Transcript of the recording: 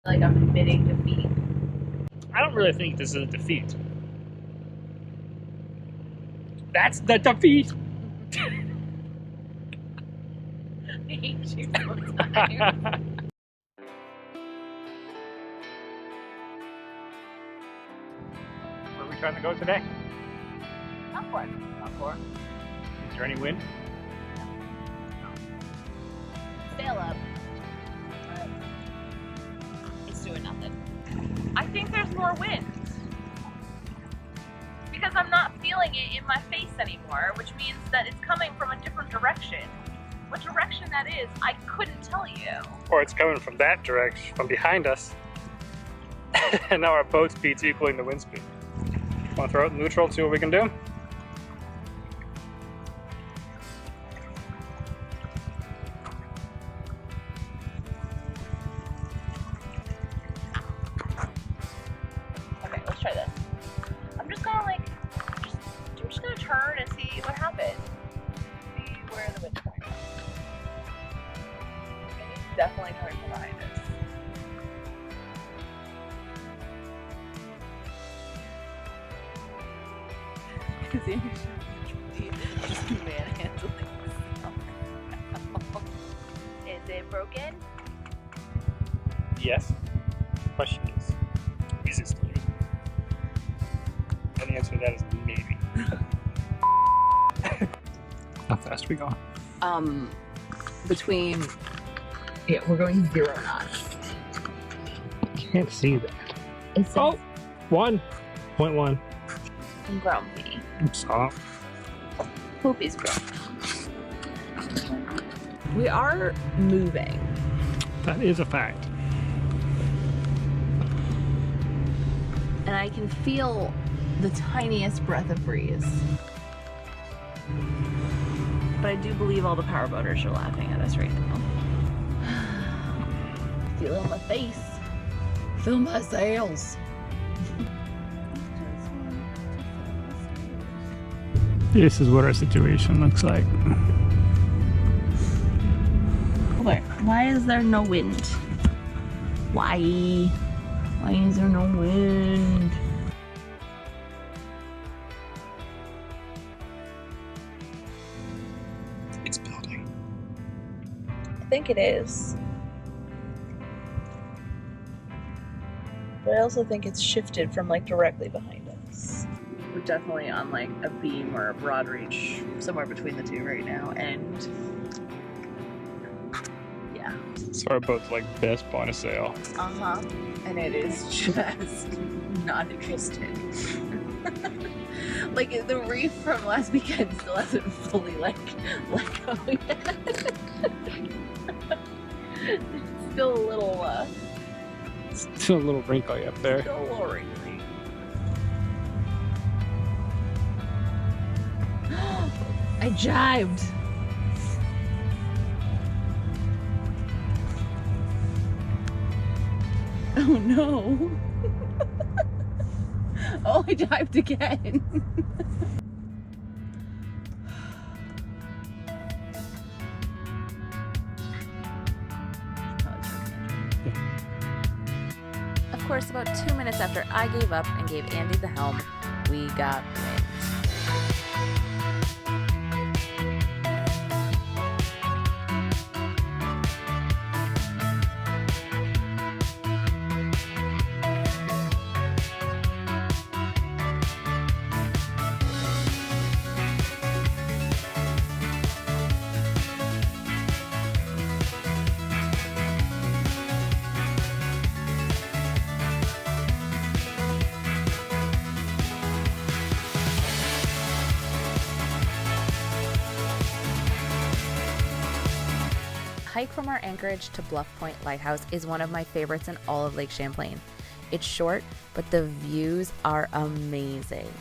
Like I'm admitting defeat. I don't really think this is a defeat. That's the defeat! I hate you sometimes. Where are we trying to go today? Valcour. Valcour. Is there any wind? Sail up. It's doing nothing. I think there's more wind. Because I'm not feeling it in my face anymore, which means that it's coming from a different direction. What direction that is, I couldn't tell you. Or it's coming from that direction, from behind us. And now our boat speed's equaling the wind speed. Want to throw it in neutral and see what we can do? Okay, let's try this. I'm just gonna turn and see what happens. See where the wind's coming from. And it's definitely coming from behind us. Because just manhandling this. Is it broken? Yes. Question is it still usable? And the answer to that is maybe. How fast are we going? Between, yeah, we're going 0 knots. Can't see that. It says, Oh! 1.1. I'm grumpy. Stop. Poopy's grumpy. We are moving. That is a fact. And I can feel the tiniest breath of breeze. But I do believe all the powerboaters are laughing at us right now. Feel it on my face. Feel my sails. This is what our situation looks like. Why is there no wind? Why? Why is there no wind? It's building. I think it is. But I also think it's shifted from like directly behind us. We're definitely on like a beam or a broad reach, somewhere between the two right now, and yeah. So our boat's like best on a sail. Uh-huh. And it is just not interested. Like the reef from last weekend still hasn't fully let go yet. It's still a little Still a little wrinkly up there. still a little wrinkly. I jibed. Oh no. Oh, I dived again. Of course, about 2 minutes after I gave up and gave Andy the helm, we got wind. Hike from our anchorage to Bluff Point Lighthouse is one of my favorites in all of Lake Champlain. It's short, but the views are amazing.